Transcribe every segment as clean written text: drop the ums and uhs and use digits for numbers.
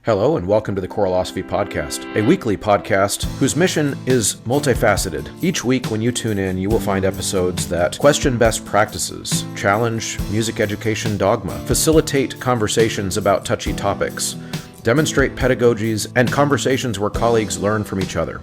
Hello and welcome to the Choralosophy Podcast, a weekly podcast whose mission is multifaceted. Each week when you tune in, you will find episodes that question best practices, challenge music education dogma, facilitate conversations about touchy topics, demonstrate pedagogies, and conversations where colleagues learn from each other.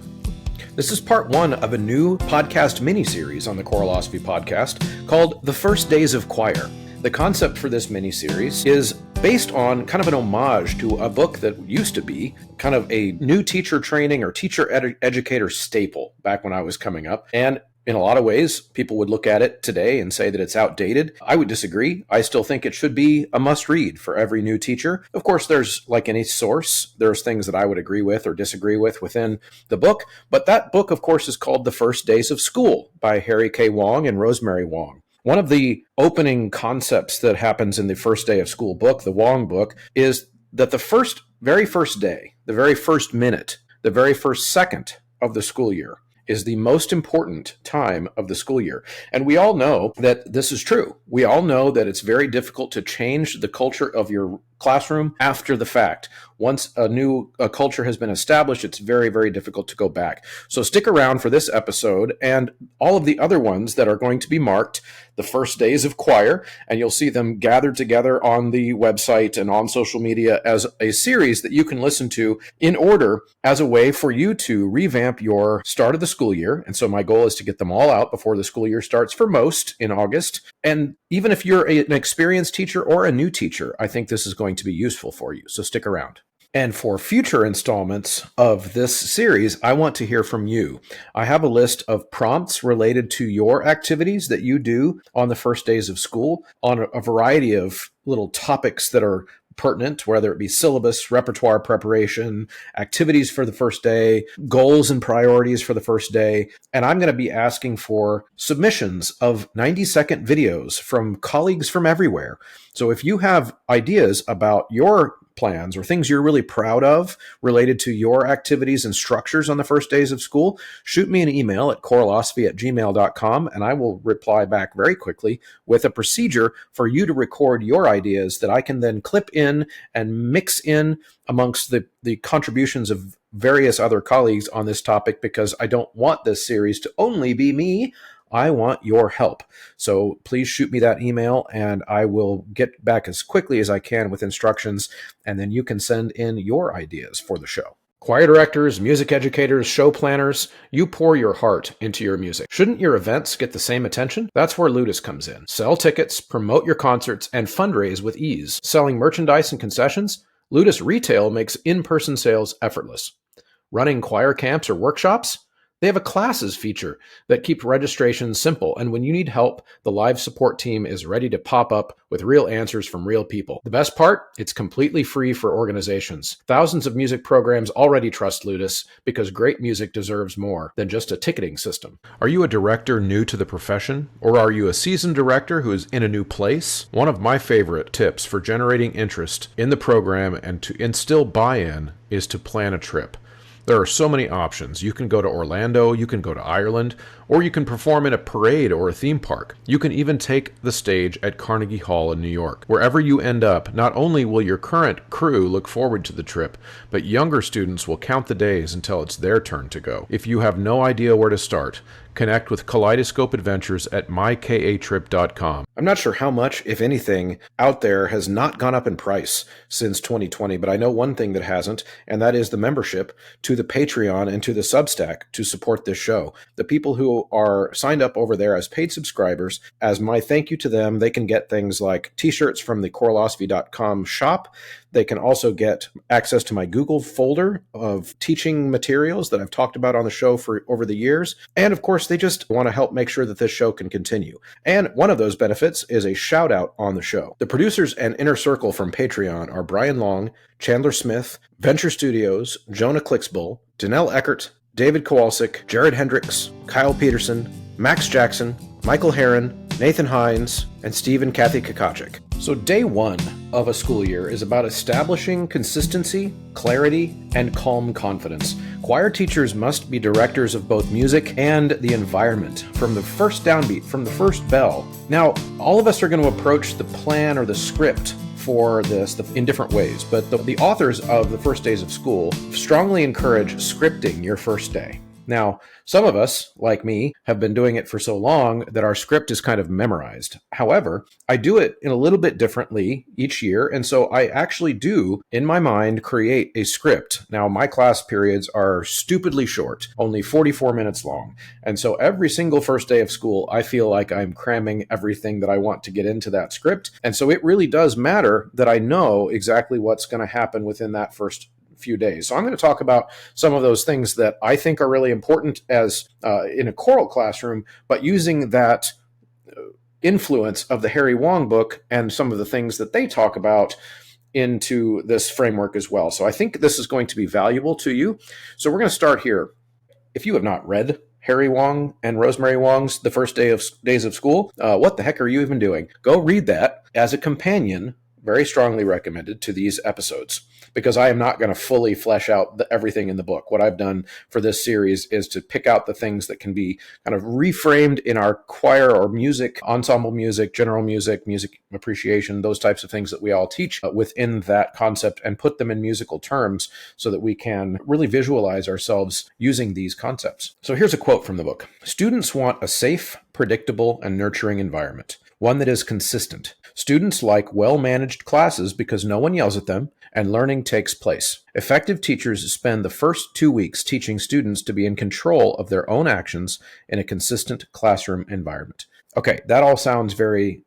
This is part one of a new podcast mini-series on the Choralosophy Podcast called The First Days of Choir. The concept for this mini-series is based on kind of an homage to a book that used to be kind of a new teacher training or teacher educator staple back when I was coming up. And in a lot of ways, people would look at it today and say that it's outdated. I would disagree. I still think it should be a must-read for every new teacher. Of course, there's, like any source, there's things that I would agree with or disagree with within the book. But that book, of course, is called The First Days of School by Harry K. Wong and Rosemary Wong. One of the opening concepts that happens in the First Day of School book, the Wong book, is that the very first day, the very first minute, the very first second of the school year is the most important time of the school year. And we all know that this is true. We all know that it's very difficult to change the culture of your classroom after the fact. Once a culture has been established, it's very, very difficult to go back. So stick around for this episode and all of the other ones that are going to be marked the first days of choir, and you'll see them gathered together on the website and on social media as a series that you can listen to in order as a way for you to revamp your start of the school year. And so my goal is to get them all out before the school year starts for most in August. And even if you're an experienced teacher or a new teacher, I think this is going to be useful for you. So stick around. And for future installments of this series, I want to hear from you. I have a list of prompts related to your activities that you do on the first days of school on a variety of little topics that are pertinent, whether it be syllabus, repertoire preparation, activities for the first day, goals and priorities for the first day. And I'm going to be asking for submissions of 90-second videos from colleagues from everywhere. So if you have ideas about your plans or things you're really proud of related to your activities and structures on the first days of school, shoot me an email at choralosophy@gmail.com and I will reply back very quickly with a procedure for you to record your ideas that I can then clip in and mix in amongst the contributions of various other colleagues on this topic, because I don't want this series to only be me. I want your help. So please shoot me that email and I will get back as quickly as I can with instructions, and then you can send in your ideas for the show. Choir directors, music educators, show planners, you pour your heart into your music. Shouldn't your events get the same attention? That's where Ludus comes in. Sell tickets, promote your concerts, and fundraise with ease. Selling merchandise and concessions? Ludus Retail makes in-person sales effortless. Running choir camps or workshops? They have a classes feature that keeps registration simple, and when you need help, the live support team is ready to pop up with real answers from real people. The best part? It's completely free for organizations. Thousands of music programs already trust Ludus because great music deserves more than just a ticketing system. Are you a director new to the profession? Or are you a seasoned director who is in a new place? One of my favorite tips for generating interest in the program and to instill buy-in is to plan a trip. There are so many options. You can go to Orlando, you can go to Ireland, or you can perform in a parade or a theme park. You can even take the stage at Carnegie Hall in New York. Wherever you end up, not only will your current crew look forward to the trip, but younger students will count the days until it's their turn to go. If you have no idea where to start, connect with Kaleidoscope Adventures at mykatrip.com. I'm not sure how much, if anything, out there has not gone up in price since 2020, but I know one thing that hasn't, and that is the membership to the Patreon and to the Substack to support this show. The people who are signed up over there as paid subscribers, as my thank you to them, they can get things like t-shirts from the Choralosophy.com shop. They can also get access to my Google folder of teaching materials that I've talked about on the show for over the years. And of course, they just want to help make sure that this show can continue. And one of those benefits is a shout out on the show. The producers and inner circle from Patreon are Brian Long, Chandler Smith, Venture Studios, Jonah Clicksbull, Danelle Eckert, David Kowalczyk, Jared Hendricks, Kyle Peterson, Max Jackson, Michael Herron, Nathan Hines, and Steve and Kathy Kakachik. So day one of a school year is about establishing consistency, clarity, and calm confidence. Choir teachers must be directors of both music and the environment from the first downbeat, from the first bell. Now, all of us are going to approach the plan or the script for this in different ways, but the authors of the First Days of School strongly encourage scripting your first day. Now, some of us, like me, have been doing it for so long that our script is kind of memorized. However, I do it in a little bit differently each year, and so I actually do, in my mind, create a script. Now, my class periods are stupidly short, only 44 minutes long, and so every single first day of school, I feel like I'm cramming everything that I want to get into that script, and so it really does matter that I know exactly what's going to happen within that first few days. So I'm going to talk about some of those things that I think are really important as in a choral classroom, but using that influence of the Harry Wong book and some of the things that they talk about into this framework as well. So I think this is going to be valuable to you. So we're going to start here. If you have not read Harry Wong and Rosemary Wong's The First Days of School, what the heck are you even doing? Go read that as a companion. Very strongly recommended to these episodes, because I am not going to fully flesh out everything in the book. What I've done for this series is to pick out the things that can be kind of reframed in our choir or music, ensemble music, general music, music appreciation, those types of things that we all teach within that concept, and put them in musical terms so that we can really visualize ourselves using these concepts. So here's a quote from the book. Students want a safe, predictable, and nurturing environment, one that is consistent. Students like well-managed classes because no one yells at them and learning takes place. Effective teachers spend the first 2 weeks teaching students to be in control of their own actions in a consistent classroom environment. Okay, that all sounds very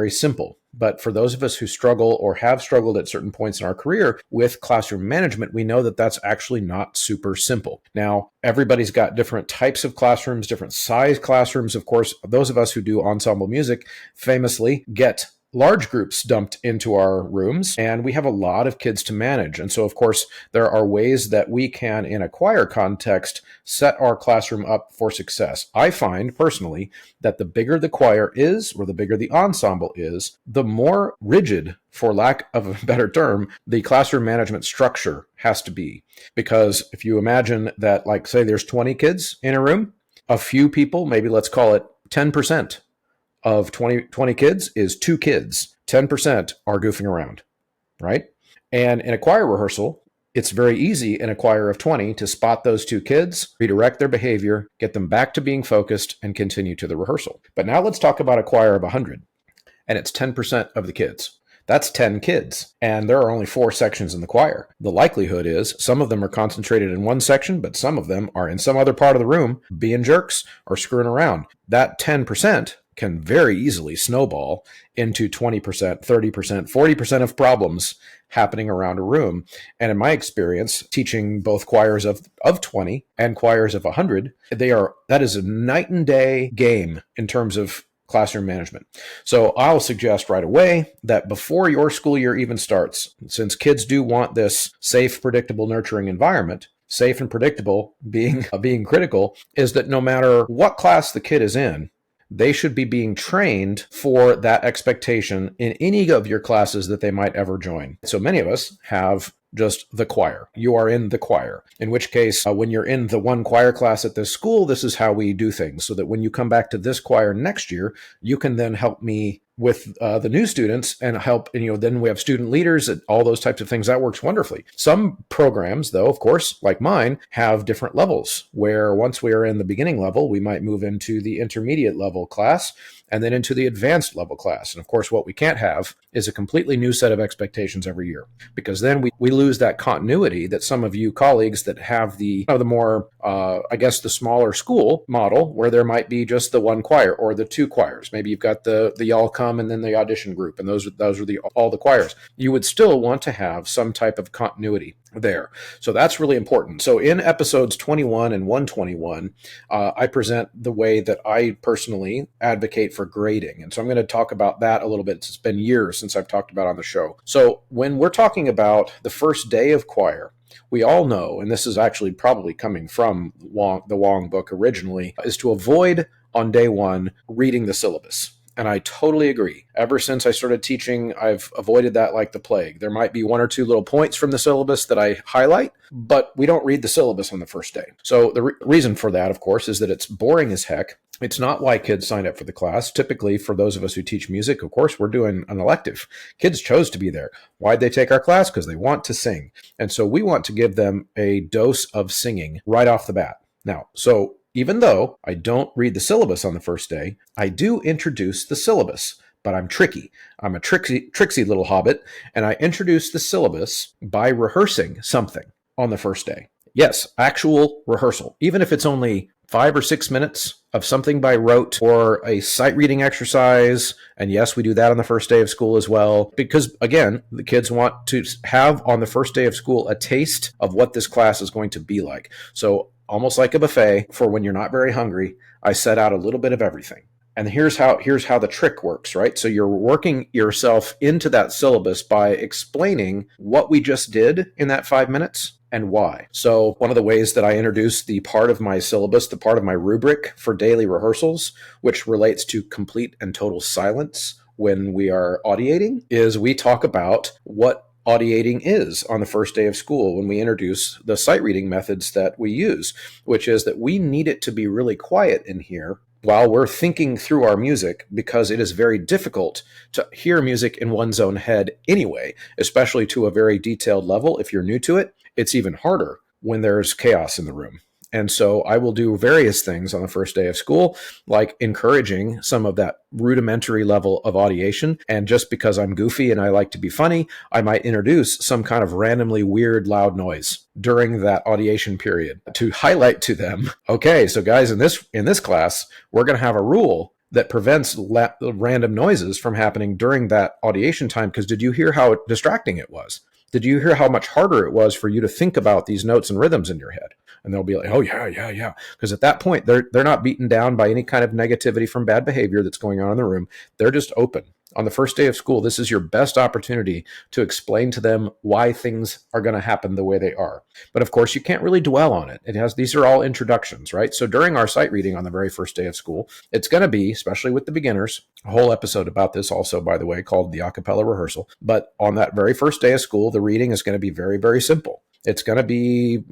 simple. But for those of us who struggle or have struggled at certain points in our career with classroom management, we know that that's actually not super simple. Now, everybody's got different types of classrooms, different size classrooms. Of course, those of us who do ensemble music famously get large groups dumped into our rooms, and we have a lot of kids to manage. And so, of course, there are ways that we can, in a choir context, set our classroom up for success. I find, personally, that the bigger the choir is, or the bigger the ensemble is, the more rigid, for lack of a better term, the classroom management structure has to be. Because if you imagine that, like, say there's 20 kids in a room, a few people, maybe let's call it 10%, of 20 kids is 2 kids. 10% are goofing around, right? And in a choir rehearsal, it's very easy in a choir of 20 to spot those 2 kids, redirect their behavior, get them back to being focused, and continue to the rehearsal. But now let's talk about a choir of 100, and it's 10% of the kids. That's 10 kids, and there are only 4 sections in the choir. The likelihood is some of them are concentrated in one section, but some of them are in some other part of the room being jerks or screwing around. That 10% can very easily snowball into 20%, 30%, 40% of problems happening around a room. And in my experience, teaching both choirs of 20 and choirs of 100, that is a night and day game in terms of classroom management. So I'll suggest right away that before your school year even starts, since kids do want this safe, predictable, nurturing environment, safe and predictable being critical, is that no matter what class the kid is in, they should be being trained for that expectation in any of your classes that they might ever join. So many of us have just the choir. You are in the choir, in which case, when you're in the one choir class at this school, this is how we do things, so that when you come back to this choir next year, you can then help me with the new students and help, and then we have student leaders and all those types of things. That works wonderfully. Some programs, though, of course, like mine, have different levels, where once we are in the beginning level, we might move into the intermediate level class and then into the advanced level class. And of course, what we can't have is a completely new set of expectations every year, because then we lose that continuity that some of you colleagues that have the more, the smaller school model, where there might be just the one choir or the 2 choirs. Maybe you've got the y'all come and then the audition group, and those are all the choirs. You would still want to have some type of continuity there. So that's really important. So in episodes 21 and 121, I present the way that I personally advocate for grading. And so I'm going to talk about that a little bit. It's been years since I've talked about on the show. So when we're talking about the first day of choir, we all know, and this is actually probably coming from the Wong book originally, is to avoid on day 1 reading the syllabus. And I totally agree. Ever since I started teaching, I've avoided that like the plague. There might be one or two little points from the syllabus that I highlight, but we don't read the syllabus on the first day. So the reason for that, of course, is that it's boring as heck. It's not why kids sign up for the class. Typically, for those of us who teach music, of course, we're doing an elective. Kids chose to be there. Why'd they take our class? Because they want to sing. And so we want to give them a dose of singing right off the bat. Now, so even though I don't read the syllabus on the first day, I do introduce the syllabus. But I'm tricky. I'm a tricksy little hobbit, and I introduce the syllabus by rehearsing something on the first day. Yes, actual rehearsal, even if it's only 5 or 6 minutes of something by rote or a sight reading exercise. And yes, we do that on the first day of school as well, because again, the kids want to have on the first day of school a taste of what this class is going to be like. So almost like a buffet for when you're not very hungry, I set out a little bit of everything. And here's how the trick works, right? So you're working yourself into that syllabus by explaining what we just did in that 5 minutes and why. So one of the ways that I introduce the part of my syllabus, the part of my rubric for daily rehearsals, which relates to complete and total silence when we are audiating, is we talk about what audiating is on the first day of school when we introduce the sight reading methods that we use, which is that we need it to be really quiet in here while we're thinking through our music, because it is very difficult to hear music in one's own head anyway, especially to a very detailed level. If you're new to it, it's even harder when there's chaos in the room. And so I will do various things on the first day of school, like encouraging some of that rudimentary level of audiation. And just because I'm goofy and I like to be funny, I might introduce some kind of randomly weird loud noise during that audiation period to highlight to them, okay, so guys, in this class, we're going to have a rule that prevents random noises from happening during that audiation time. Because did you hear how distracting it was? Did you hear how much harder it was for you to think about these notes and rhythms in your head? And they'll be like, oh, yeah. Because at that point, they're not beaten down by any kind of negativity from bad behavior that's going on in the room. They're just open. On the first day of school, this is your best opportunity to explain to them why things are going to happen the way they are. But of course, you can't really dwell on it. These are all introductions, right? So during our sight reading on the very first day of school, it's going to be, especially with the beginners, a whole episode about this also, by the way, called the acapella rehearsal. But on that very first day of school, the reading is going to be very, very simple. It's going to be,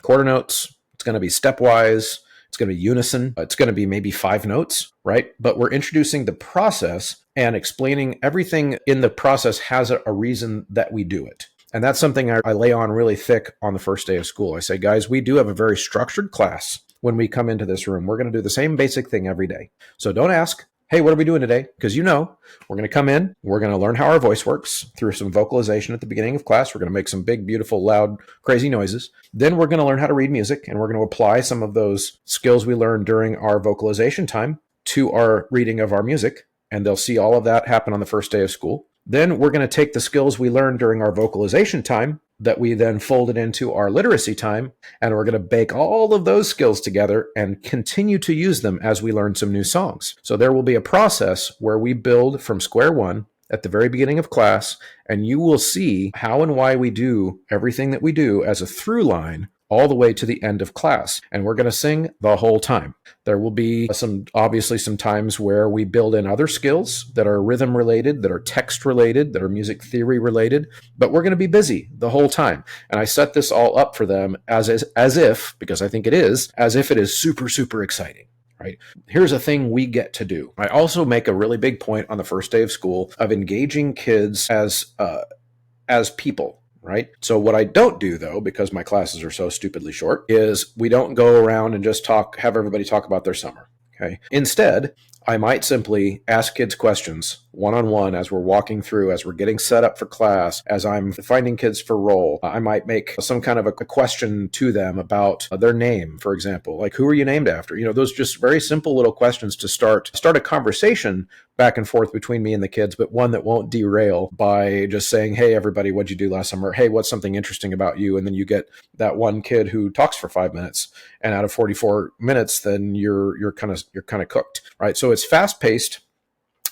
quarter notes. It's going to be stepwise. It's going to be unison. It's going to be maybe 5 notes, right? But we're introducing the process and explaining everything in the process has a reason that we do it. And that's something I lay on really thick on the first day of school. I say, guys, we do have a very structured class when we come into this room. We're going to do the same basic thing every day. So don't ask, hey, what are we doing today? Because we're going to come in, we're going to learn how our voice works through some vocalization at the beginning of class. We're going to make some big, beautiful, loud, crazy noises. Then we're going to learn how to read music, and we're going to apply some of those skills we learned during our vocalization time to our reading of our music. And they'll see all of that happen on the first day of school. Then we're going to take the skills we learned during our vocalization time that we then folded into our literacy time, and we're going to bake all of those skills together and continue to use them as we learn some new songs. So there will be a process where we build from square one at the very beginning of class, and you will see how and why we do everything that we do as a through line all the way to the end of class. And we're going to sing the whole time. There will be obviously some times where we build in other skills that are rhythm related, that are text related, that are music theory related, but we're going to be busy the whole time. And I set this all up for them as if, because I think it is, as if it is super, super exciting. Right? Here's a thing we get to do. I also make a really big point on the first day of school of engaging kids as people. Right? So what I don't do, though, because my classes are so stupidly short, is we don't go around and just have everybody talk about their summer. Okay. Instead, I might simply ask kids questions one-on-one as we're walking through, as we're getting set up for class, as I'm finding kids for roll. I might make some kind of a question to them about their name, for example, like, who are you named after? Those just very simple little questions to start a conversation back and forth between me and the kids, but one that won't derail by just saying, hey, everybody, what'd you do last summer? Hey, what's something interesting about you? And then you get that one kid who talks for 5 minutes, and out of 44 minutes, then you're kind of cooked, right? So it's fast paced,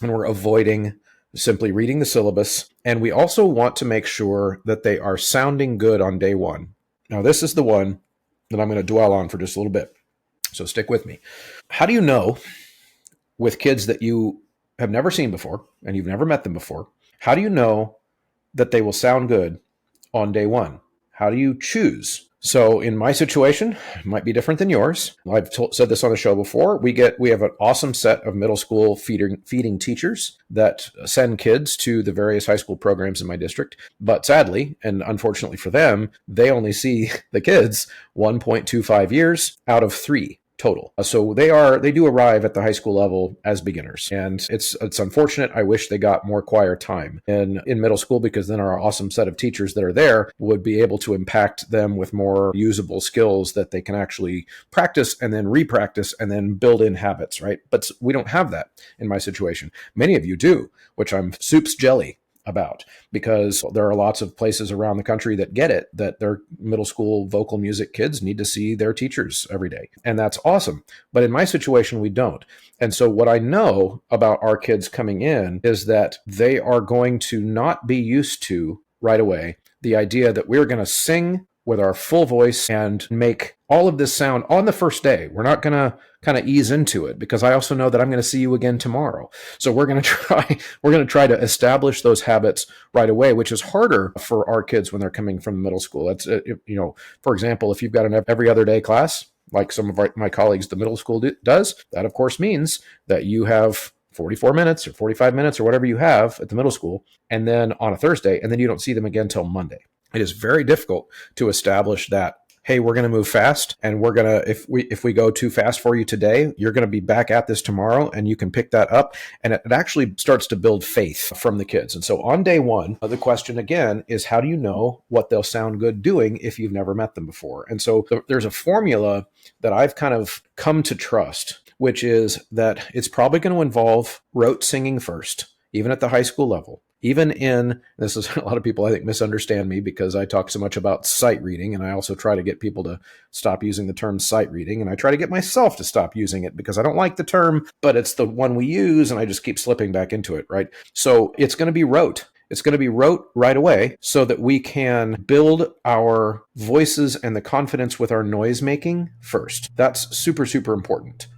and we're avoiding simply reading the syllabus. And we also want to make sure that they are sounding good on day one. Now, this is the one that I'm going to dwell on for just a little bit. So stick with me. How do you know with kids that you have never seen before and you've never met them before, how do you know that they will sound good on day one? How do you choose? So in my situation, it might be different than yours. I've said this on the show before. We have an awesome set of middle school feeding teachers that send kids to the various high school programs in my district. But sadly, and unfortunately for them, they only see the kids 1.25 years out of 3 total. So they do arrive at the high school level as beginners. And it's unfortunate. I wish they got more choir time in middle school, because then our awesome set of teachers that are there would be able to impact them with more usable skills that they can actually practice and then repractice and then build in habits, right? But we don't have that in my situation. Many of you do, which I'm soup's jelly about, because there are lots of places around the country that get it, that their middle school vocal music kids need to see their teachers every day. And that's awesome. But in my situation, we don't. And so what I know about our kids coming in is that they are going to not be used to right away the idea that we're going to sing with our full voice and make all of this sound on the first day. We're not going to kind of ease into it, because I also know that I'm going to see you again tomorrow. So we're going to try to establish those habits right away, which is harder for our kids when they're coming from middle school. It's, for example, if you've got an every other day class, like some of my colleagues, the middle school does, that of course means that you have 44 minutes or 45 minutes or whatever you have at the middle school, and then on a Thursday, and then you don't see them again till Monday. It is very difficult to establish that, hey, we're going to move fast, and we're going to, if we go too fast for you today, you're going to be back at this tomorrow, and you can pick that up. And it actually starts to build faith from the kids. And so on day one, the question again is, how do you know what they'll sound good doing if you've never met them before? And so there's a formula that I've kind of come to trust, which is that it's probably going to involve rote singing first, even at the high school level. Even this is a lot of people I think misunderstand me, because I talk so much about sight reading, and I also try to get people to stop using the term sight reading, and I try to get myself to stop using it because I don't like the term, but it's the one we use, and I just keep slipping back into it, right? So it's going to be rote. It's going to be rote right away so that we can build our voices and the confidence with our noise making first. That's super, super important.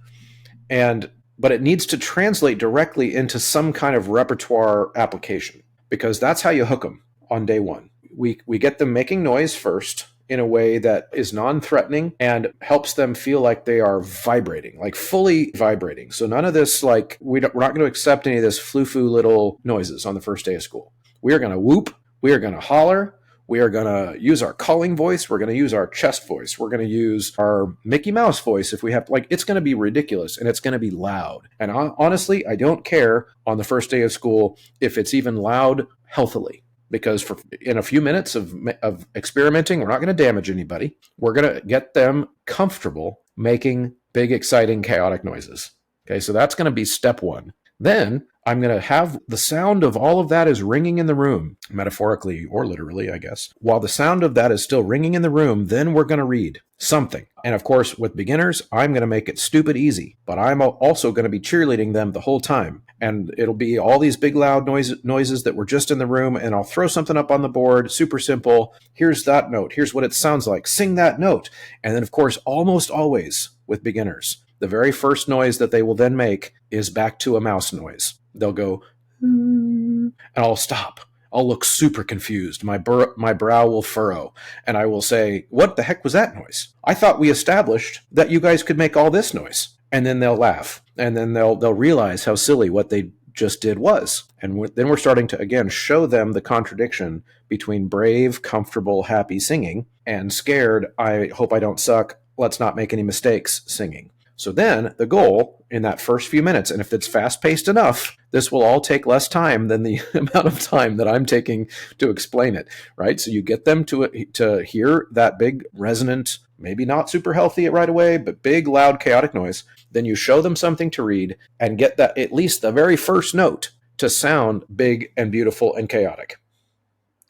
But it needs to translate directly into some kind of repertoire application, because that's how you hook them on day one. We get them making noise first in a way that is non-threatening and helps them feel like they are vibrating, like fully vibrating. So none of this, like, we're not going to accept any of this flu-foo little noises on the first day of school. We are going to whoop. We are going to holler. We are going to use our calling voice. We're going to use our chest voice. We're going to use our Mickey Mouse voice if we have, like, it's going to be ridiculous and it's going to be loud. And honestly, I don't care on the first day of school if it's even loud healthily, because in a few minutes of experimenting, we're not going to damage anybody. We're going to get them comfortable making big, exciting, chaotic noises. Okay, so that's going to be step one. Then I'm going to have the sound of all of that is ringing in the room, metaphorically or literally, I guess. While the sound of that is still ringing in the room, then we're going to read something. And of course, with beginners, I'm going to make it stupid easy, but I'm also going to be cheerleading them the whole time. And it'll be all these big loud noises that were just in the room, and I'll throw something up on the board, super simple. Here's that note. Here's what it sounds like. Sing that note. And then, of course, almost always with beginners, the very first noise that they will then make is back to a mouse noise. They'll go, and I'll stop. I'll look super confused. My brow will furrow, and I will say, what the heck was that noise? I thought we established that you guys could make all this noise. And then they'll laugh, and then they'll realize how silly what they just did was. And then we're starting to, again, show them the contradiction between brave, comfortable, happy singing and scared, I hope I don't suck, let's not make any mistakes singing. So then the goal in that first few minutes, and if it's fast-paced enough, this will all take less time than the amount of time that I'm taking to explain it, right? So you get them to hear that big, resonant, maybe not super healthy right away, but big, loud, chaotic noise. Then you show them something to read and get that, at least the very first note, to sound big and beautiful and chaotic.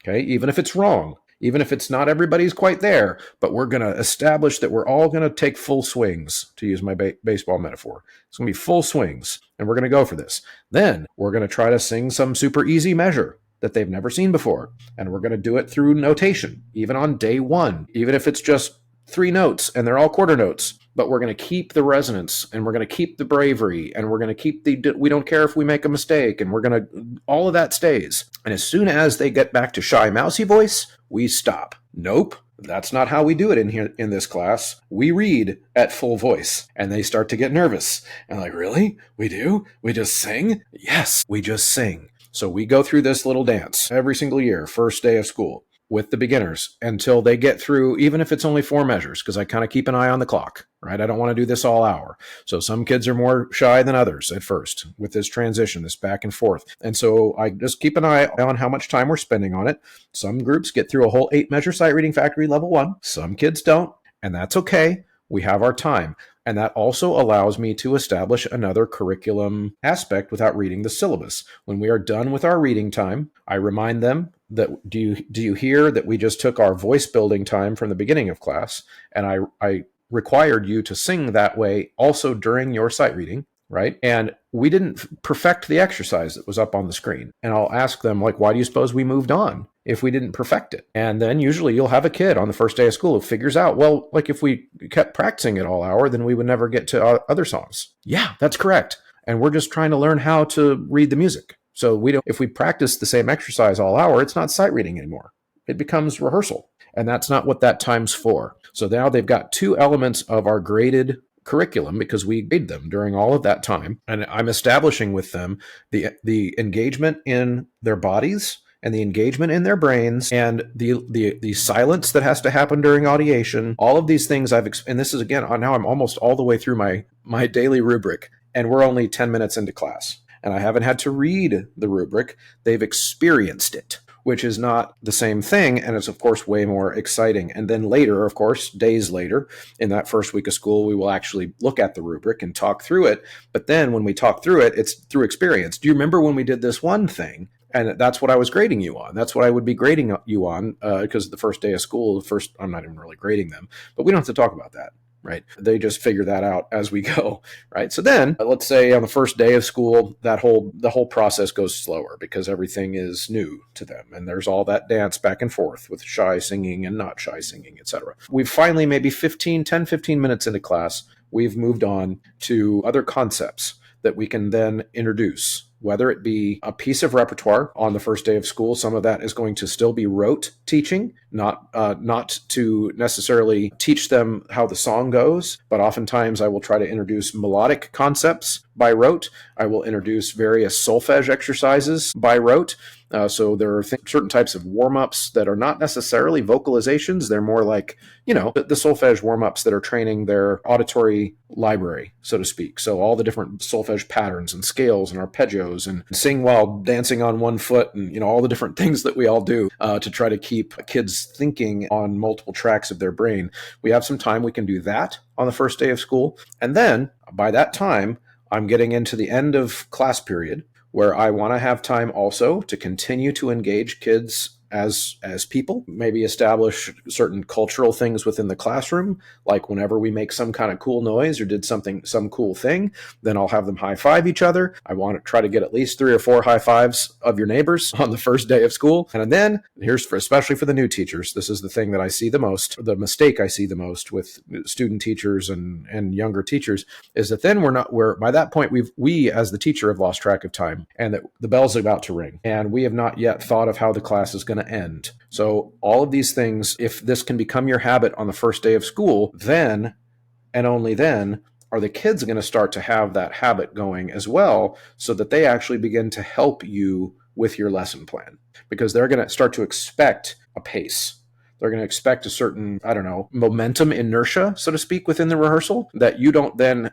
Okay, even if it's wrong. Even if it's not everybody's quite there, but we're going to establish that we're all going to take full swings, to use my baseball metaphor. It's going to be full swings, and we're going to go for this. Then we're going to try to sing some super easy measure that they've never seen before, and we're going to do it through notation, even on day one, even if it's just 3 notes and they're all quarter notes, but we're going to keep the resonance and we're going to keep the bravery and we're going to keep we don't care if we make a mistake and we're going to, all of that stays. And as soon as they get back to shy mousy voice, we stop. Nope. That's not how we do it in here in this class. We read at full voice and they start to get nervous and like, really? We do? We just sing? Yes, we just sing. So we go through this little dance every single year, first day of school, with the beginners until they get through, even if it's only 4 measures, because I kind of keep an eye on the clock, right? I don't want to do this all hour. So some kids are more shy than others at first with this transition, this back and forth. And so I just keep an eye on how much time we're spending on it. Some groups get through a whole 8-measure sight reading factory level 1. Some kids don't, and that's okay. We have our time. And that also allows me to establish another curriculum aspect without reading the syllabus. When we are done with our reading time, I remind them that do you hear that we just took our voice building time from the beginning of class, and I required you to sing that way also during your sight reading, right? And we didn't perfect the exercise that was up on the screen. And I'll ask them, like, why do you suppose we moved on if we didn't perfect it? And then usually you'll have a kid on the first day of school who figures out, well, like if we kept practicing it all hour, then we would never get to other songs. Yeah, that's correct. And we're just trying to learn how to read the music. So if we practice the same exercise all hour, it's not sight reading anymore. It becomes rehearsal. And that's not what that time's for. So now they've got 2 elements of our graded curriculum because we grade them during all of that time. And I'm establishing with them the engagement in their bodies and the engagement in their brains and the silence that has to happen during audiation. All of these things and this is, again, now I'm almost all the way through my daily rubric, and we're only 10 minutes into class. And I haven't had to read the rubric. They've experienced it, which is not the same thing. And it's, of course, way more exciting. And then later, of course, days later, in that first week of school, we will actually look at the rubric and talk through it. But then when we talk through it, it's through experience. Do you remember when we did this one thing? And that's what I was grading you on. That's what I would be grading you on because the first day of school, I'm not even really grading them. But we don't have to talk about that. Right. They just figure that out as we go. Right. So then let's say on the first day of school, the whole process goes slower because everything is new to them. And there's all that dance back and forth with shy singing and not shy singing, etc. We've finally, maybe 15 minutes into class, we've moved on to other concepts that we can then introduce, whether it be a piece of repertoire on the first day of school. Some of that is going to still be rote teaching, not to necessarily teach them how the song goes, but oftentimes I will try to introduce melodic concepts by rote. I will introduce various solfege exercises by rote. So there are certain types of warm-ups that are not necessarily vocalizations. They're more like, the solfege warm-ups that are training their auditory library, so to speak. So all the different solfege patterns and scales and arpeggios and sing while dancing on one foot and, all the different things that we all do to try to keep kids thinking on multiple tracks of their brain. We have some time. We can do that on the first day of school. And then by that time, I'm getting into the end of class period where I want to have time also to continue to engage kids as people, maybe establish certain cultural things within the classroom, like whenever we make some kind of cool noise or did some cool thing, then I'll have them high five each other. I want to try to get at least 3 or 4 high fives of your neighbors on the first day of school. And then especially for the new teachers, this is the thing that I see the most, the mistake I see the most with student teachers and younger teachers, is that then we're by that point, we as the teacher have lost track of time and that the bell's about to ring and we have not yet thought of how the class is going to end. So all of these things, if this can become your habit on the first day of school, then and only then are the kids going to start to have that habit going as well, so that they actually begin to help you with your lesson plan, because they're going to start to expect a pace. They're going to expect a certain, momentum, inertia, so to speak, within the rehearsal that you don't then,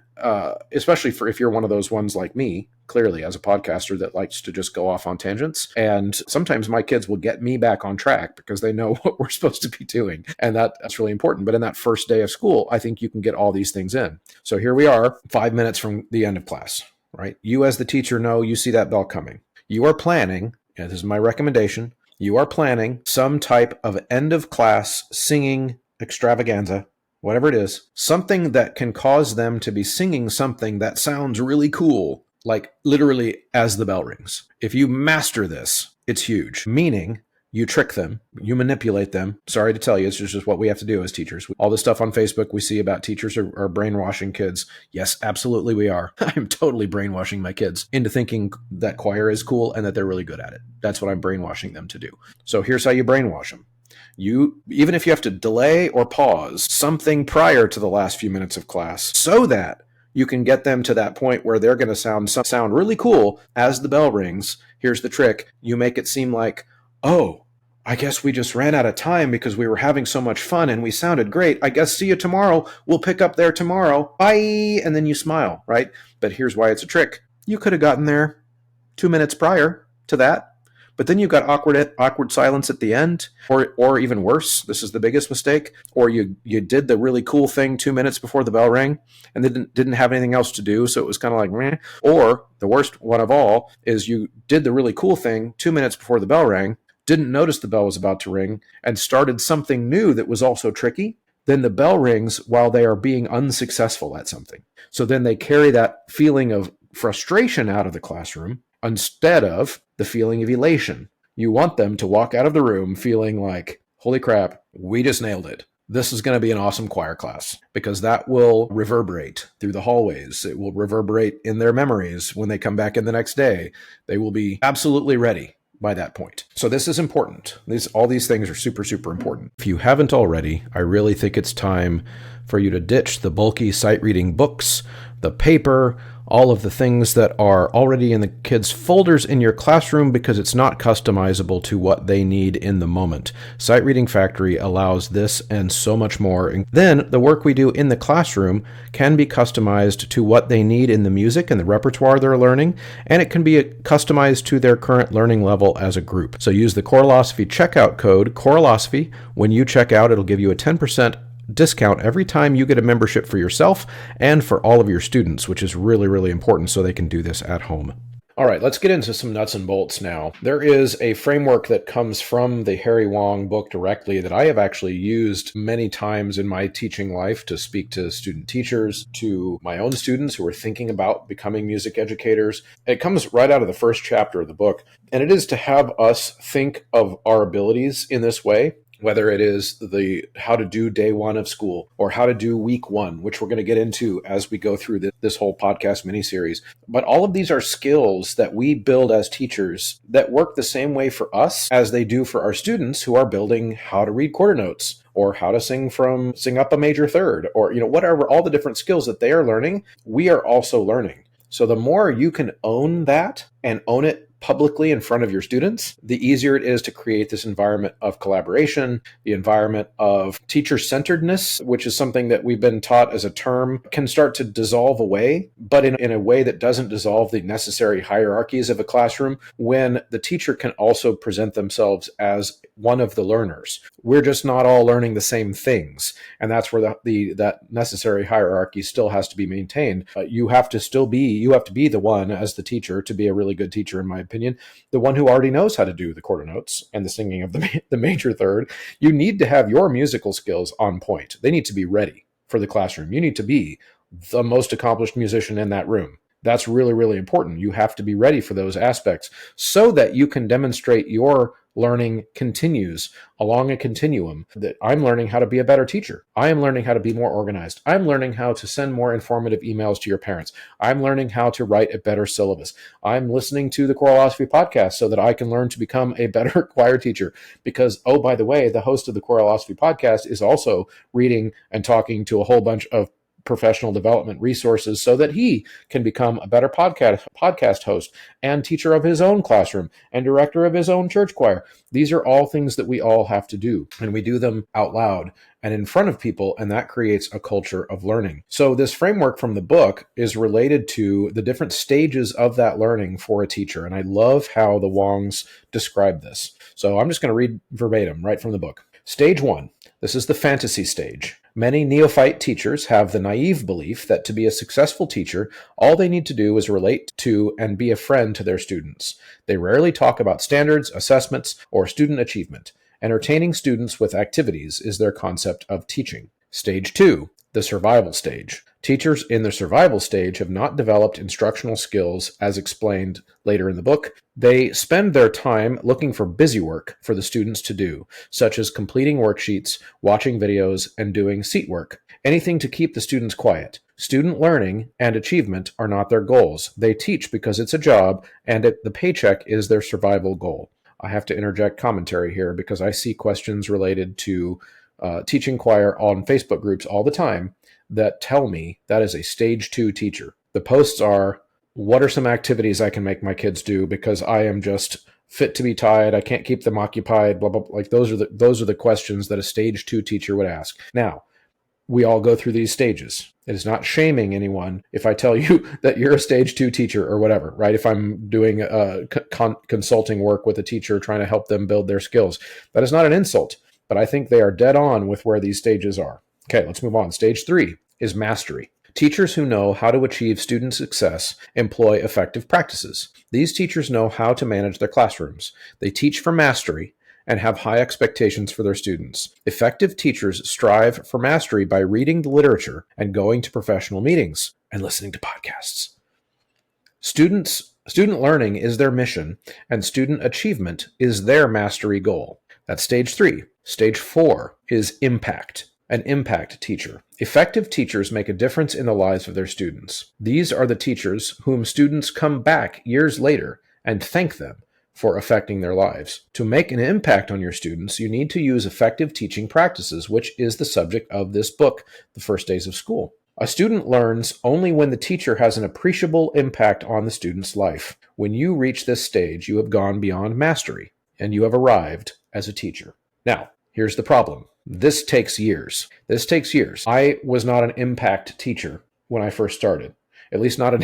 especially if you're one of those ones like me, clearly as a podcaster that likes to just go off on tangents. And sometimes my kids will get me back on track because they know what we're supposed to be doing. And that's really important. But in that first day of school, I think you can get all these things in. So here we are, 5 minutes from the end of class, right? You as the teacher know, you see that bell coming. You are planning, and this is my recommendation, you are planning some type of end of class singing extravaganza, whatever it is, something that can cause them to be singing something that sounds really cool, like literally as the bell rings. If you master this, it's huge, meaning you trick them, you manipulate them. Sorry to tell you, it's just what we have to do as teachers. All the stuff on Facebook we see about teachers are brainwashing kids. Yes, absolutely we are. I'm totally brainwashing my kids into thinking that choir is cool and that they're really good at it. That's what I'm brainwashing them to do. So here's how you brainwash them. Even if you have to delay or pause something prior to the last few minutes of class so that you can get them to that point where they're going to sound really cool as the bell rings. Here's the trick. You make it seem like, oh, I guess we just ran out of time because we were having so much fun and we sounded great. I guess see you tomorrow. We'll pick up there tomorrow. Bye. And then you smile, right? But here's why it's a trick. You could have gotten there 2 minutes prior to that. But then you got awkward silence at the end, or even worse, this is the biggest mistake, or you did the really cool thing 2 minutes before the bell rang and didn't have anything else to do, so it was kind of like meh. Or the worst one of all is you did the really cool thing 2 minutes before the bell rang, didn't notice the bell was about to ring, and started something new that was also tricky. Then the bell rings while they are being unsuccessful at something. So then they carry that feeling of frustration out of the classroom instead of the feeling of elation. You want them to walk out of the room feeling like, holy crap, we just nailed it. This is going to be an awesome choir class, because that will reverberate through the hallways. It will reverberate in their memories when they come back in the next day. They will be absolutely ready by that point. So this is important. All these things are super, super important. If you haven't already, I really think it's time for you to ditch the bulky sight reading books, the paper, all of the things that are already in the kids' folders in your classroom, because it's not customizable to what they need in the moment. Sight Reading Factory allows this and so much more. And then the work we do in the classroom can be customized to what they need in the music and the repertoire they're learning, and it can be customized to their current learning level as a group. So use the Choralosophy checkout code, Choralosophy. When you check out, it'll give you a 10% discount every time you get a membership for yourself and for all of your students, which is really, really important so they can do this at home. All right, let's get into some nuts and bolts now. There is a framework that comes from the Harry Wong book directly that I have actually used many times in my teaching life to speak to student teachers, to my own students who are thinking about becoming music educators. It comes right out of the first chapter of the book, and it is to have us think of our abilities in this way. Whether it is the how to do day one of school or how to do week one, which we're going to get into as we go through this whole podcast miniseries. But all of these are skills that we build as teachers that work the same way for us as they do for our students who are building how to read quarter notes or how to sing up a major third, or whatever, all the different skills that they are learning, we are also learning. So the more you can own that and own it publicly in front of your students, the easier it is to create this environment of collaboration, the environment of teacher-centeredness, which is something that we've been taught as a term, can start to dissolve away, but in a way that doesn't dissolve the necessary hierarchies of a classroom, when the teacher can also present themselves as one of the learners. We're just not all learning the same things, and that's where that necessary hierarchy still has to be maintained. You have to be the one as the teacher to be a really good teacher, in my opinion, the one who already knows how to do the quarter notes and the singing of the major third. You need to have your musical skills on point. They need to be ready for the classroom. You need to be the most accomplished musician in that room. That's really, really important. You have to be ready for those aspects so that you can demonstrate your learning continues along a continuum, that I'm learning how to be a better teacher. I am learning how to be more organized. I'm learning how to send more informative emails to your parents. I'm learning how to write a better syllabus. I'm listening to the Choralosophy Podcast so that I can learn to become a better choir teacher. Because, oh, by the way, the host of the Choralosophy Podcast is also reading and talking to a whole bunch of professional development resources so that he can become a better podcast host and teacher of his own classroom and director of his own church choir. These are all things that we all have to do, and we do them out loud and in front of people, and that creates a culture of learning. So this framework from the book is related to the different stages of that learning for a teacher, and I love how the Wongs describe this. So I'm just going to read verbatim right from the book. Stage 1. This is the fantasy stage. Many neophyte teachers have the naive belief that to be a successful teacher, all they need to do is relate to and be a friend to their students. They rarely talk about standards, assessments, or student achievement. Entertaining students with activities is their concept of teaching. Stage 2. the survival stage. Teachers in the survival stage have not developed instructional skills as explained later in the book. They spend their time looking for busy work for the students to do, such as completing worksheets, watching videos, and doing seat work. Anything to keep the students quiet. Student learning and achievement are not their goals. They teach because it's a job, and the paycheck is their survival goal. I have to interject commentary here because I see questions related to teaching choir on Facebook groups all the time that tell me that is a stage 2 teacher. The posts are, what are some activities I can make my kids do because I am just fit to be tied, I can't keep them occupied, blah, blah, blah. Like those are the questions that a stage 2 teacher would ask. Now, we all go through these stages. It is not shaming anyone if I tell you that you're a stage 2 teacher or whatever, right? If I'm doing consulting work with a teacher trying to help them build their skills, that is not an insult, but I think they are dead on with where these stages are. Okay, let's move on. Stage 3 is mastery. Teachers who know how to achieve student success employ effective practices. These teachers know how to manage their classrooms. They teach for mastery and have high expectations for their students. Effective teachers strive for mastery by reading the literature and going to professional meetings and listening to podcasts. Student learning is their mission, and student achievement is their mastery goal. That's stage 3. Stage 4 is impact. An impact teacher. Effective teachers make a difference in the lives of their students. These are the teachers whom students come back years later and thank them for affecting their lives. To make an impact on your students, you need to use effective teaching practices, which is the subject of this book, The First Days of School. A student learns only when the teacher has an appreciable impact on the student's life. When you reach this stage, you have gone beyond mastery, and you have arrived as a teacher. Now, here's the problem. This takes years. I was not an impact teacher when I first started, at least not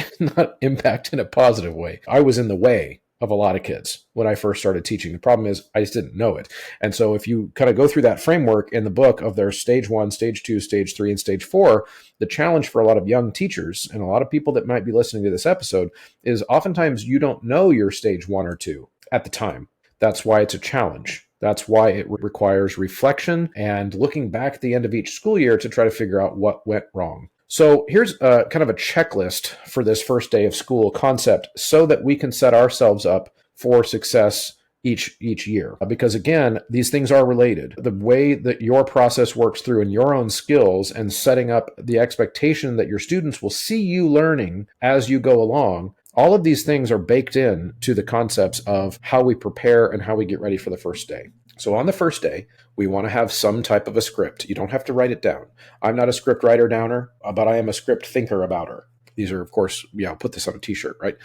impact in a positive way. I was in the way of a lot of kids when I first started teaching. The problem is I just didn't know it. And so if you kind of go through that framework in the book of their stage 1, stage 2, stage 3, and stage 4, the challenge for a lot of young teachers and a lot of people that might be listening to this episode is oftentimes you don't know your stage 1 or 2 at the time. That's why it's a challenge. That's why it requires reflection and looking back at the end of each school year to try to figure out what went wrong. So here's kind of a checklist for this first day of school concept so that we can set ourselves up for success each year. Because again, these things are related. The way that your process works through and your own skills and setting up the expectation that your students will see you learning as you go along, all of these things are baked in to the concepts of how we prepare and how we get ready for the first day. So on the first day, we want to have some type of a script. You don't have to write it down. I'm not a script writer downer, but I am a script thinker abouter. These are, of course, I'll put this on a t-shirt, right?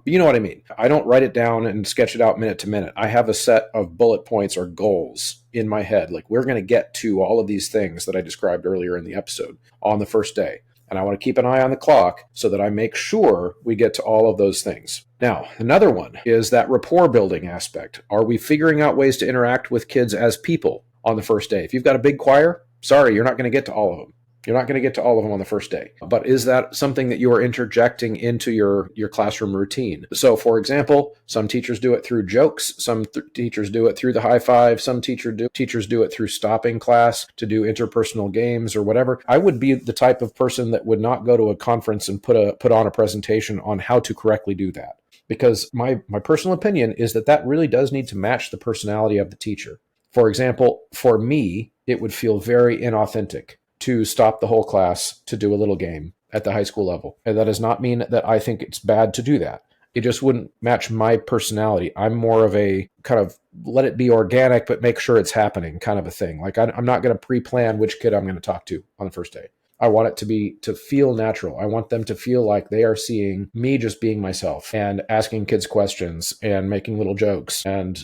You know what I mean. I don't write it down and sketch it out minute to minute. I have a set of bullet points or goals in my head. Like we're going to get to all of these things that I described earlier in the episode on the first day. And I want to keep an eye on the clock so that I make sure we get to all of those things. Now, another one is that rapport building aspect. Are we figuring out ways to interact with kids as people on the first day? If you've got a big choir, sorry, you're not going to get to all of them. You're not going to get to all of them on the first day. But is that something that you are interjecting into your classroom routine? So, for example, some teachers do it through jokes. Some teachers do it through the high five. Some teachers do it through stopping class to do interpersonal games or whatever. I would be the type of person that would not go to a conference and put on a presentation on how to correctly do that. Because my personal opinion is that really does need to match the personality of the teacher. For example, for me, it would feel very inauthentic to stop the whole class to do a little game at the high school level. And that does not mean that I think it's bad to do that. It just wouldn't match my personality. I'm more of a kind of let it be organic, but make sure it's happening kind of a thing. Like I'm not going to pre-plan which kid I'm going to talk to on the first day. I want it to feel natural. I want them to feel like they are seeing me just being myself and asking kids questions and making little jokes and,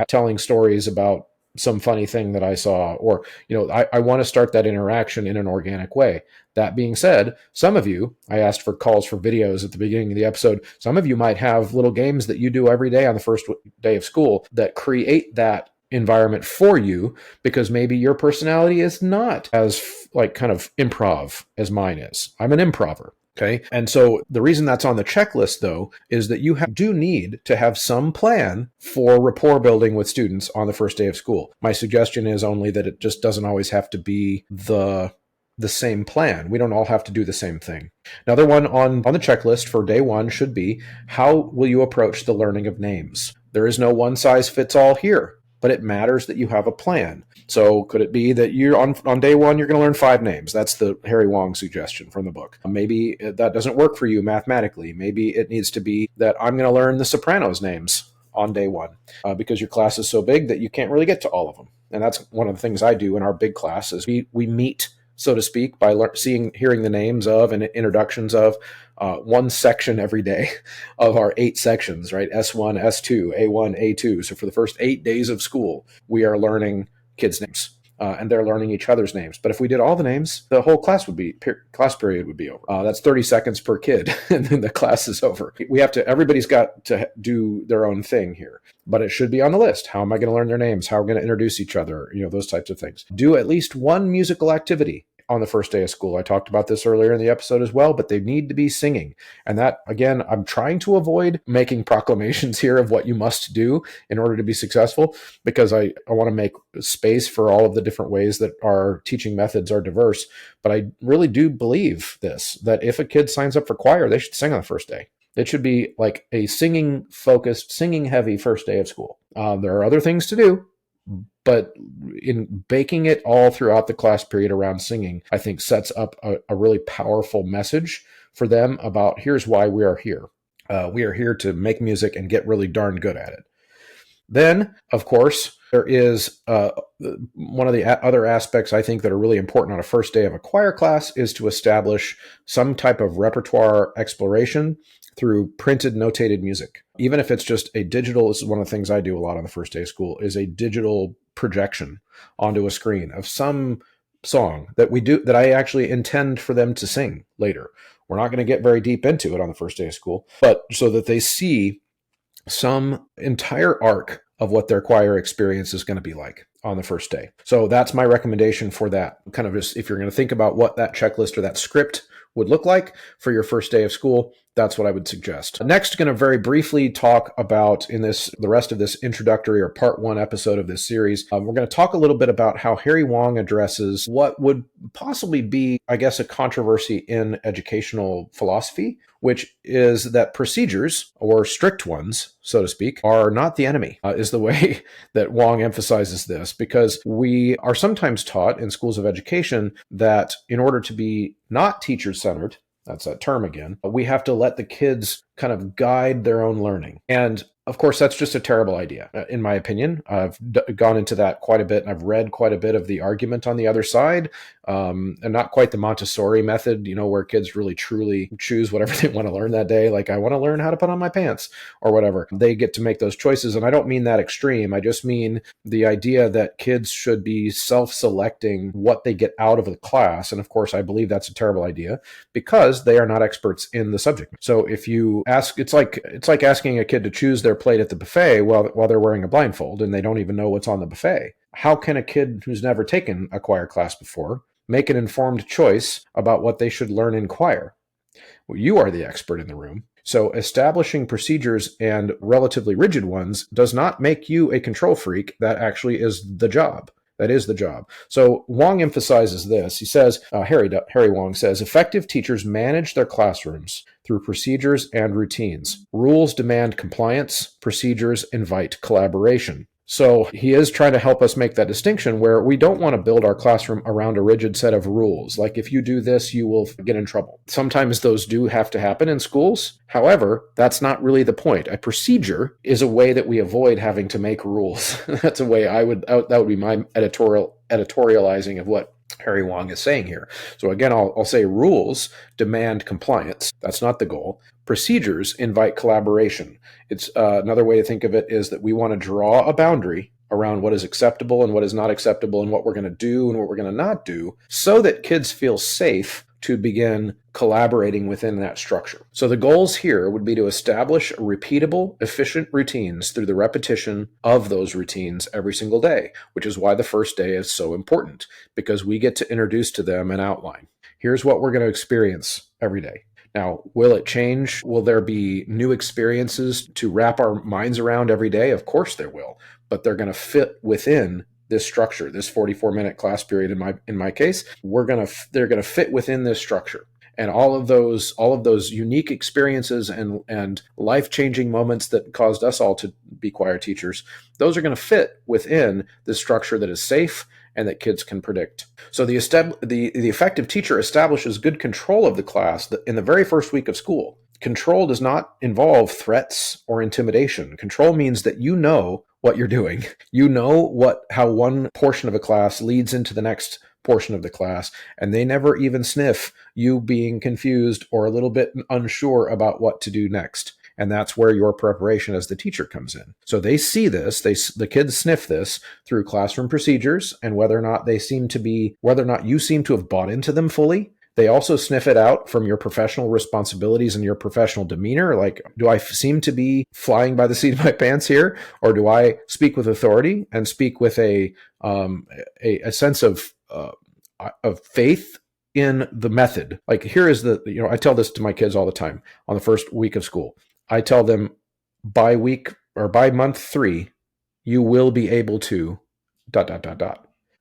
telling stories about some funny thing that I saw, or, I want to start that interaction in an organic way. That being said, some of you, I asked for calls for videos at the beginning of the episode. Some of you might have little games that you do every day on the first day of school that create that environment for you, because maybe your personality is not as kind of improv as mine is. I'm an improver. Okay. And so the reason that's on the checklist, though, is that you do need to have some plan for rapport building with students on the first day of school. My suggestion is only that it just doesn't always have to be the the same plan. We don't all have to do the same thing. Another one on the checklist for day one should be, how will you approach the learning of names? There is no one size fits all here, but it matters that you have a plan. So could it be that you're on day one, you're going to learn 5 names? That's the Harry Wong suggestion from the book. Maybe that doesn't work for you mathematically. Maybe it needs to be that I'm going to learn the Sopranos names on day one because your class is so big that you can't really get to all of them. And that's one of the things I do in our big class is we meet, so to speak, by hearing the names of and introductions of one section every day of our 8 sections, right? S1, S2, A1, A2. So for the first 8 days of school, we are learning kids' names. And they're learning each other's names. But if we did all the names, the whole class period would be over. That's 30 seconds per kid, and then the class is over. Everybody's got to do their own thing here, but it should be on the list. How am I going to learn their names? How are we going to introduce each other? Those types of things. Do at least one musical activity on the first day of school. I talked about this earlier in the episode as well, but they need to be singing. And that, again, I'm trying to avoid making proclamations here of what you must do in order to be successful, because I want to make space for all of the different ways that our teaching methods are diverse. But I really do believe that if a kid signs up for choir, they should sing on the first day. It should be like a singing-focused, singing-heavy first day of school. There are other things to do, but in baking it all throughout the class period around singing, I think sets up a really powerful message for them about here's why we are here. We are here to make music and get really darn good at it. Then, of course, there is one of the other aspects I think that are really important on a first day of a choir class is to establish some type of repertoire exploration through printed notated music. Even if it's just a digital, this is one of the things I do a lot on the first day of school, is a digital projection onto a screen of some song that I actually intend for them to sing later. We're not going to get very deep into it on the first day of school, but so that they see some entire arc of what their choir experience is going to be like on the first day. So that's my recommendation for that. Kind of just, if you're going to think about what that checklist or that script would look like for your first day of school, that's what I would suggest. Next, going to very briefly talk about the rest of this introductory or part 1 episode of this series. We're going to talk a little bit about how Harry Wong addresses what would possibly be, I guess, a controversy in educational philosophy, which is that procedures, or strict ones, so to speak, are not the enemy, is the way that Wong emphasizes this, because we are sometimes taught in schools of education that in order to be not teacher-centered, that's that term again, we have to let the kids kind of guide their own learning. And of course, that's just a terrible idea, in my opinion. I've gone into that quite a bit, and I've read quite a bit of the argument on the other side, and not quite the Montessori method, where kids really truly choose whatever they want to learn that day. Like, I want to learn how to put on my pants or whatever. They get to make those choices. And I don't mean that extreme. I just mean the idea that kids should be self-selecting what they get out of the class. And of course, I believe that's a terrible idea because they are not experts in the subject. So if you ask, it's like asking a kid to choose their plate at the buffet while they're wearing a blindfold and they don't even know what's on the buffet. How can a kid who's never taken a choir class before make an informed choice about what they should learn in choir? Well, you are the expert in the room. So establishing procedures, and relatively rigid ones, does not make you a control freak. That actually is the job. That is the job. So Wong emphasizes this. He says, Harry Wong says, effective teachers manage their classrooms through procedures and routines. Rules demand compliance. Procedures invite collaboration. So he is trying to help us make that distinction where we don't want to build our classroom around a rigid set of rules. Like, if you do this, you will get in trouble. Sometimes those do have to happen in schools. However, that's not really the point. A procedure is a way that we avoid having to make rules. That's a way that would be my editorializing of what Harry Wong is saying here. So again, I'll say rules demand compliance. That's not the goal. Procedures invite collaboration. It's another way to think of it is that we want to draw a boundary around what is acceptable and what is not acceptable and what we're going to do and what we're going to not do so that kids feel safe to begin collaborating within that structure. So the goals here would be to establish repeatable, efficient routines through the repetition of those routines every single day, which is why the first day is so important, because we get to introduce to them an outline. Here's what we're going to experience every day. Now, will it change? Will there be new experiences to wrap our minds around every day? Of course there will, but they're going to fit within this structure, this 44-minute class period in my case, they're gonna fit within this structure. And all of those unique experiences and life-changing moments that caused us all to be choir teachers, those are going to fit within this structure that is safe and that kids can predict. So the effective teacher establishes good control of the class in the very first week of school. Control does not involve threats or intimidation. Control means that you know what you're doing. You know how one portion of a class leads into the next portion of the class, and they never even sniff you being confused or a little bit unsure about what to do next. And that's where your preparation as the teacher comes in. So they see this, the kids sniff this through classroom procedures and whether or not you seem to have bought into them fully. They also sniff it out from your professional responsibilities and your professional demeanor. Like, do I seem to be flying by the seat of my pants here? Or do I speak with authority and speak with a sense of faith in the method? Like, here is I tell this to my kids all the time on the first week of school. I tell them by month 3, you will be able to ...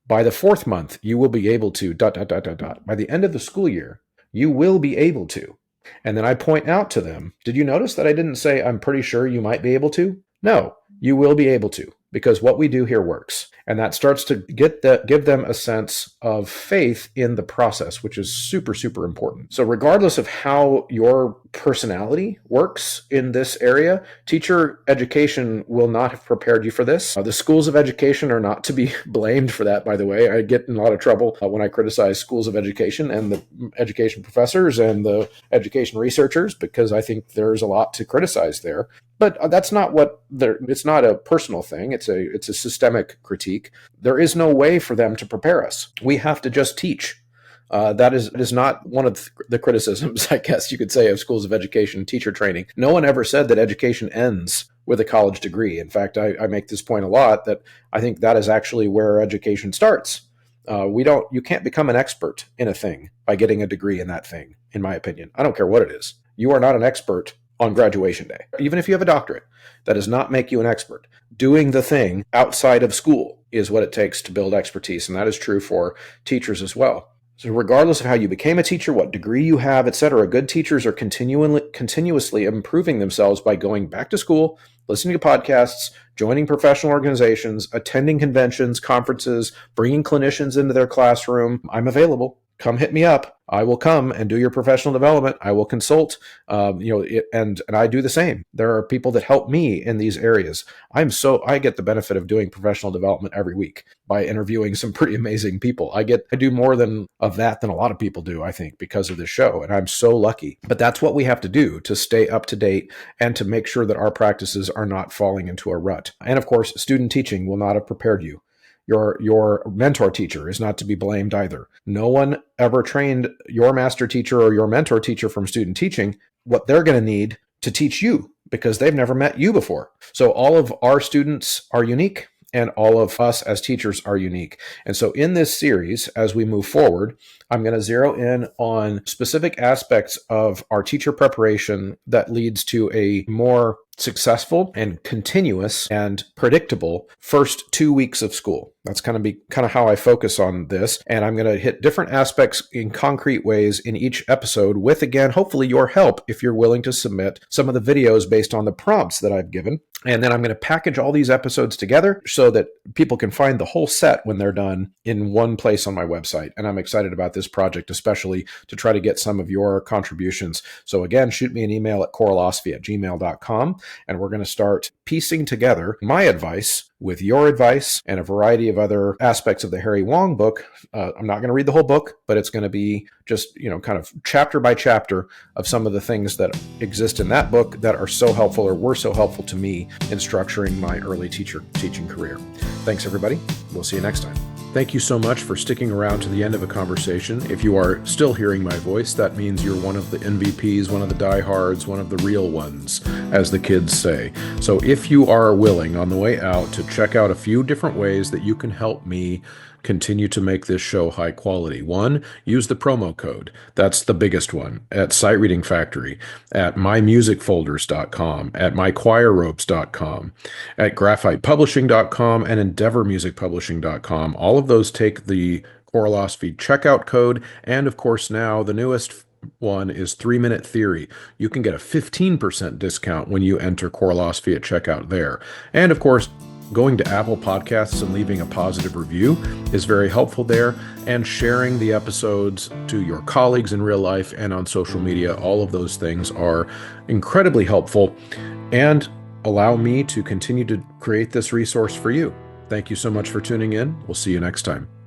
By the 4th month, you will be able to ... By the end of the school year, you will be able to. And then I point out to them, did you notice that I didn't say, I'm pretty sure you might be able to? No, you will be able to, because what we do here works. And that starts to give them a sense of faith in the process, which is super, super important. So regardless of how your personality works in this area, teacher education will not have prepared you for this. The schools of education are not to be blamed for that, by the way. I get in a lot of trouble when I criticize schools of education and the education professors and the education researchers, because I think there's a lot to criticize there. But that's not it's not a personal thing. It's a systemic critique. There is no way for them to prepare us. We have to just teach. That is not one of the criticisms, I guess you could say, of schools of education, teacher training. No one ever said that education ends with a college degree. In fact, I make this point a lot, that I think that is actually where education starts. You can't become an expert in a thing by getting a degree in that thing, in my opinion. I don't care what it is. You are not an expert on graduation day. Even if you have a doctorate, that does not make you an expert. Doing the thing outside of school is what it takes to build expertise, and that is true for teachers as well. So regardless of how you became a teacher, what degree you have, etc., good teachers are continuously improving themselves by going back to school, listening to podcasts, joining professional organizations, attending conventions, conferences, bringing clinicians into their classroom. I'm available. Come hit me up. I will come and do your professional development. I will consult, and I do the same. There are people that help me in these areas. I get the benefit of doing professional development every week by interviewing some pretty amazing people. I do more than a lot of people do, I think, because of this show. And I'm so lucky. But that's what we have to do to stay up to date and to make sure that our practices are not falling into a rut. And of course, student teaching will not have prepared you. Your mentor teacher is not to be blamed either. No one ever trained your master teacher or your mentor teacher from student teaching what they're going to need to teach you, because they've never met you before. So all of our students are unique, and all of us as teachers are unique. And so in this series, as we move forward, I'm going to zero in on specific aspects of our teacher preparation that leads to a more successful and continuous and predictable first 2 weeks of school. That's going to be kind of how I focus on this. And I'm going to hit different aspects in concrete ways in each episode with, again, hopefully your help if you're willing to submit some of the videos based on the prompts that I've given. And then I'm going to package all these episodes together so that people can find the whole set when they're done in one place on my website. And I'm excited about this project, especially to try to get some of your contributions. So again, shoot me an email at choralosophy@gmail.com. And we're going to start piecing together my advice with your advice and a variety of other aspects of the Harry Wong book. I'm not going to read the whole book, but it's going to be just, kind of chapter by chapter of some of the things that exist in that book that are so helpful or were so helpful to me in structuring my early teaching career. Thanks, everybody. We'll see you next time. Thank you so much for sticking around to the end of a conversation. If you are still hearing my voice, that means you're one of the MVPs, one of the diehards, one of the real ones, as the kids say. So if you are willing on the way out to check out a few different ways that you can help me continue to make this show high quality. One, use the promo code. That's the biggest one at Sight Reading Factory, at mymusicfolders.com, at mychoirropes.com, at graphitepublishing.com, and endeavormusicpublishing.com. All of those take the Choralosophy checkout code. And of course, now the newest one is 3-Minute Theory. You can get a 15% discount when you enter Choralosophy at checkout there. And of course, going to Apple Podcasts and leaving a positive review is very helpful there, and sharing the episodes to your colleagues in real life and on social media. All of those things are incredibly helpful and allow me to continue to create this resource for you. Thank you so much for tuning in. We'll see you next time.